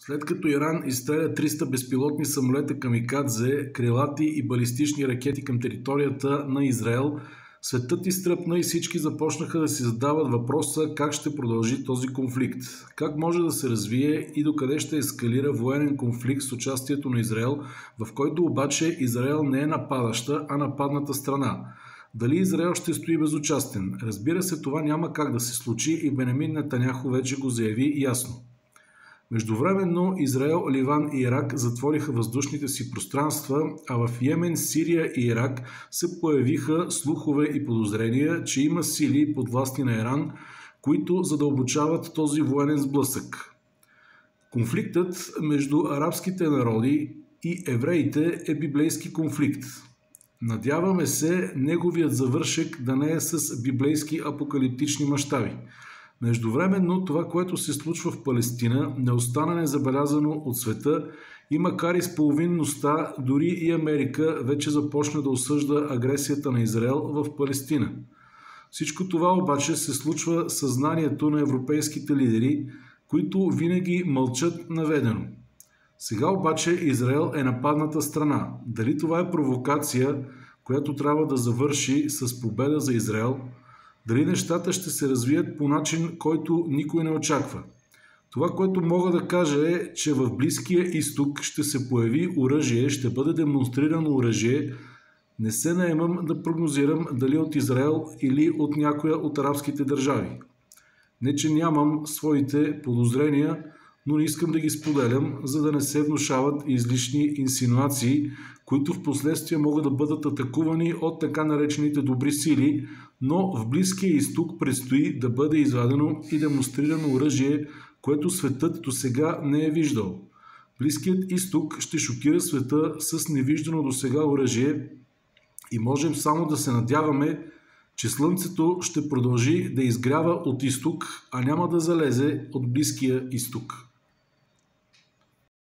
След като Иран изстреля 300 безпилотни самолета камикадзе, крилати и балистични ракети към територията на Израел, светът изтръпна и всички започнаха да си задават въпроса как ще продължи този конфликт, как може да се развие и докъде ще ескалира военен конфликт с участието на Израел, в който обаче Израел не е нападаща, а нападната страна. Дали Израел ще стои безучастен? Разбира се, това няма как да се случи и Бенямин Нетаняху вече го заяви ясно. Междувременно Израел, Ливан и Ирак затвориха въздушните си пространства, а в Йемен, Сирия и Ирак се появиха слухове и подозрения, че има сили подвластни на Иран, които задълбочават този военен сблъсък. Конфликтът между арабските народи и евреите е библейски конфликт. Надяваме се неговият завършек да не е с библейски апокалиптични мащаби. Междувременно това, което се случва в Палестина, не остана незабелязано от света и макар и с половинността, дори и Америка вече започна да осъжда агресията на Израел в Палестина. Всичко това обаче се случва със знанието на европейските лидери, които винаги мълчат наведено. Сега обаче Израел е нападната страна. Дали това е провокация, която трябва да завърши с победа за Израел? Дали нещата ще се развият по начин, който никой не очаква? Това, което мога да кажа е, че в Близкия изток ще се появи оръжие, ще бъде демонстрирано оръжие. Не се наемам да прогнозирам дали от Израел или от някоя от арабските държави. Не, че нямам своите подозрения, но не искам да ги споделям, за да не се внушават излишни инсинуации, които в последствие могат да бъдат атакувани от така наречените добри сили, но в Близкия изток предстои да бъде извадено и демонстрирано оръжие, което светът досега не е виждал. Близкият изток ще шокира света с невиждано досега оръжие и можем само да се надяваме, че Слънцето ще продължи да изгрява от изток, а няма да залезе от Близкия изток.